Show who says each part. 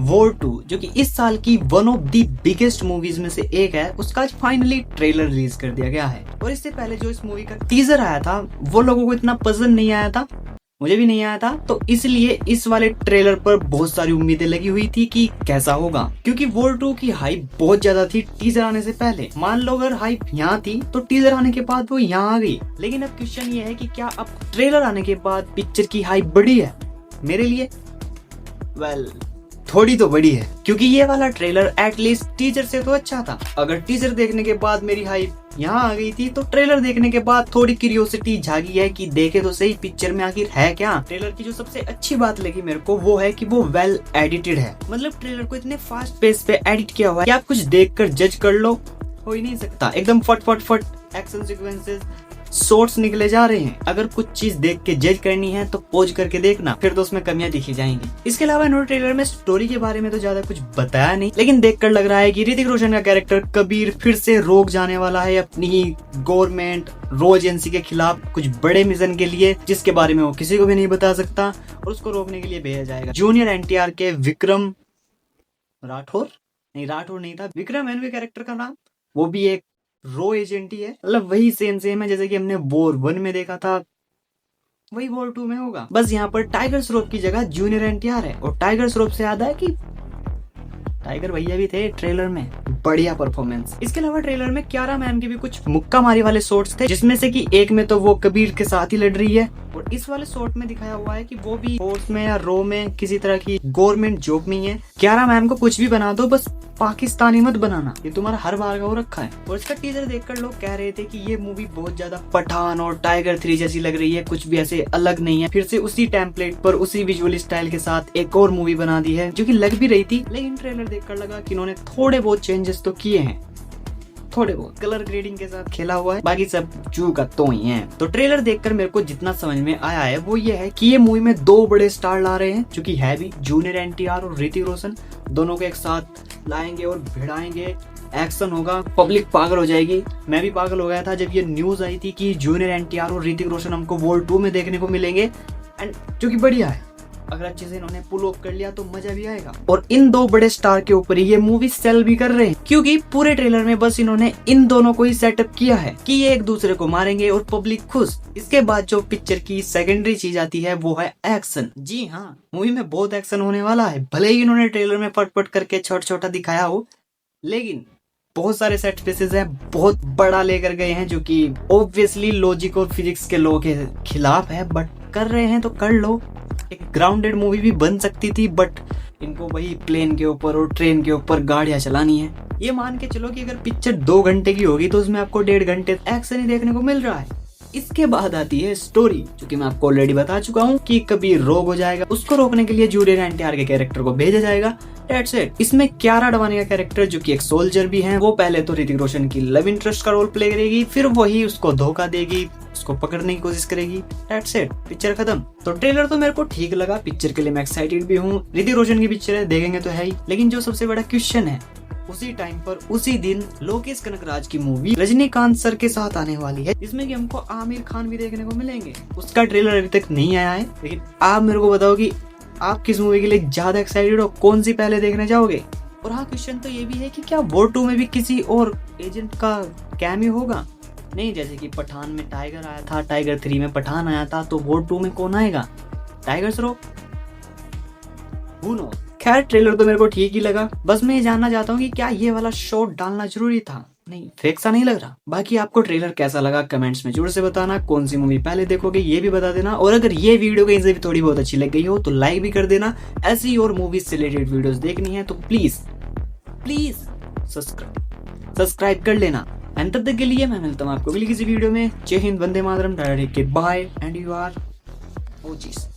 Speaker 1: War 2 जो कि इस साल की one of the biggest movies में से एक है, उसका आज फाइनली ट्रेलर रिलीज कर दिया गया है। और इससे पहले जो इस मूवी का टीजर आया था वो लोगों को इतना पसंद नहीं आया था, मुझे भी नहीं आया था, तो इसलिए इस वाले ट्रेलर पर बहुत सारी उम्मीदें लगी हुई थी कि कैसा होगा, क्योंकि वॉर 2 की हाइप बहुत ज्यादा थी टीजर आने से पहले। मान लो अगर हाइप यहाँ थी तो टीजर आने के बाद वो यहाँ आ गई। लेकिन अब क्वेश्चन ये है कि क्या अब ट्रेलर आने के बाद पिक्चर की हाइप बढ़ी है? मेरे लिए थोड़ी तो बड़ी है, क्योंकि ये वाला ट्रेलर एटलीस्ट टीजर से तो अच्छा था। अगर टीजर देखने के बाद मेरी हाइप यहाँ आ गई थी तो ट्रेलर देखने के बाद थोड़ी क्यूरियोसिटी जागी है कि देखे तो सही पिक्चर में आखिर है क्या। ट्रेलर की जो सबसे अच्छी बात लगी मेरे को वो है कि वो वेल एडिटेड है। मतलब ट्रेलर को इतने फास्ट पेस पे एडिट किया हुआ है कि आप कुछ देखकर जज कर लो, हो ही नहीं सकता। एकदम फट फट फट एक्शन सीक्वेंसेस, शॉर्ट्स निकले जा रहे हैं। अगर कुछ चीज देख के जज करनी है तो पोज करके देखना, फिर तो उसमें कमियां दिखी जाएंगी। इसके अलावा इन्होंने ट्रेलर में स्टोरी के बारे में तो ज्यादा कुछ बताया नहीं, लेकिन देखकर लग रहा है कि ऋतिक रोशन का कैरेक्टर कबीर फिर से रोक जाने वाला है अपनी ही गवर्नमेंट रॉ एजेंसी के खिलाफ कुछ बड़े मिशन के लिए, जिसके बारे में वो किसी को भी नहीं बता सकता, और उसको रोकने के लिए भेजा जाएगा। जूनियर एनटीआर के विक्रम राठौर नहीं था, विक्रम एनवी कैरेक्टर का नाम, वो भी एक रो एजेंट ही है। मतलब वही सेम है जैसे कि हमने वॉर 1 में देखा था, वही वॉर 2 में होगा। बस यहाँ पर टाइगर श्रॉफ की जगह जूनियर एनटीआर है। और टाइगर श्रॉफ से याद है कि टाइगर भैया भी थे ट्रेलर में, बढ़िया परफॉर्मेंस। इसके अलावा ट्रेलर में कियारा मैम के भी कुछ मुक्का मारी वाले शॉट्स थे, जिसमें से कि एक में तो वो कबीर के साथ ही लड़ रही है, और इस वाले शॉट में दिखाया हुआ है कि वो भी फोर्स में या रो में किसी तरह की गवर्नमेंट जॉब में है। कियारा मैम को कुछ भी बना दो, बस पाकिस्तानी मत बनाना, ये तुम्हारा हर बार का हो रखा है। और इसका टीजर देखकर लोग कह रहे थे कि ये मूवी बहुत ज्यादा पठान और टाइगर 3 जैसी लग रही है, कुछ भी ऐसे अलग नहीं है। फिर से उसी टेम्पलेट पर उसी विजुअल स्टाइल के साथ एक और मूवी बना दी है, जो कि लग भी रही थी। लेकिन ट्रेलर देखकर लगा कि इन्होंने थोड़े बहुत चेंजेस तो किए हैं, थोड़े बहुत कलर ग्रेडिंग के साथ खेला हुआ है, बाकी सब चू का तो ही है। तो ट्रेलर देखकर मेरे को जितना समझ में आया है वो ये है कि ये मूवी में 2 बड़े स्टार ला रहे हैं, जो कि है भी जूनियर एनटीआर और ऋतिक रोशन, दोनों को एक साथ लाएंगे और भिड़ाएंगे। एक्शन होगा, पब्लिक पागल हो जाएगी। मैं भी पागल हो गया था जब ये न्यूज आई थी कि जूनियर एनटीआर और ऋतिक रोशन हमको वॉर 2 में देखने को मिलेंगे, एंड जो कि बढ़िया है। अगर अच्छे से इन्होंने पुल ऑफ कर लिया तो मजा भी आएगा। और इन 2 बड़े स्टार के ऊपर ही ये मूवी सेल भी कर रहे हैं, क्योंकि पूरे ट्रेलर में बस इन्होंने इन दोनों को ही सेटअप किया है कि ये एक दूसरे को मारेंगे और पब्लिक खुश। इसके बाद जो पिक्चर की सेकेंडरी चीज आती है वो है एक्शन। जी हाँ, मूवी में बहुत एक्शन होने वाला है। भले ही इन्होंने ट्रेलर में फटफट करके छोटा दिखाया हो, लेकिन बहुत सारे सेट पीसेस हैं, बहुत बड़ा लेकर गए हैं, जो कि ऑब्वियसली लॉजिक और फिजिक्स के लॉ के खिलाफ है, बट कर रहे हैं तो कर लो। एक ग्राउंडेड मूवी भी बन सकती थी, बट इनको वही प्लेन के ऊपर और ट्रेन के ऊपर गाड़ियां चलानी है। ये मान के चलो कि अगर पिक्चर 2 घंटे की होगी तो उसमें आपको 1.5 घंटे एक्शन ही देखने को मिल रहा है। इसके बाद आती है स्टोरी, जो कि मैं आपको ऑलरेडी बता चुका हूँ कि कबीर रोग हो जाएगा, उसको रोकने के लिए जूनियर एनटीआर के कैरेक्टर को भेजा जाएगा। That's it। इसमें कियारा अडवाणी का कैरेक्टर, जो कि एक सोल्जर भी है, वो पहले तो ऋतिक रोशन की लव इंटरेस्ट का रोल प्ले करेगी, फिर वही उसको धोखा देगी, उसको पकड़ने की कोशिश करेगी। That's it। पिक्चर खत्म। तो ट्रेलर तो मेरे को ठीक लगा, पिक्चर के लिए मैं एक्साइटेड भी हूँ। ऋतिक रोशन की पिक्चर है, देखेंगे तो है ही। लेकिन जो सबसे बड़ा क्वेश्चन है, उसी टाइम पर उसी दिन लोकेश कनगराज की मूवी रजनीकांत सर के साथ आने वाली है, जिसमें कि हमको आमिर खान भी देखने को मिलेंगे। उसका ट्रेलर अभी तक नहीं आया है, लेकिन आप मेरे को बताओ कि आप किस मूवी के लिए ज्यादा एक्साइटेड हो, कौन सी पहले देखने जाओगे? और हाँ, क्वेश्चन तो ये भी है कि क्या वॉर 2 में भी किसी और एजेंट का कैमियो होगा? नहीं, जैसे कि पठान में टाइगर आया था, टाइगर 3 में पठान आया था, तो वॉर 2 में कौन आएगा? टाइगर श्रॉफ? Who knows? खैर, ट्रेलर तो मेरे को ठीक ही लगा। बस मैं ये जानना चाहता हूँ कि क्या ये वाला शॉट डालना जरूरी था? नहीं, फेक सा नहीं लग रहा। बाकी आपको ट्रेलर कैसा लगा कमेंट्स में जरूर से बताना। कौन सी मूवी पहले देखोगे ये भी बता देना। और अगर ये वीडियो कहीं से भी थोड़ी बहुत अच्छी लग गई हो तो लाइक भी कर देना। ऐसी और मूवीज से रिलेटेड वीडियोस देखनी है तो प्लीज सब्सक्राइब कर लेना। एंड तब तक के लिए मैं मिलता हूँ आपको अगली किसी वीडियो में। जय हिंद, वंदे मातरम, bye and you are OGs.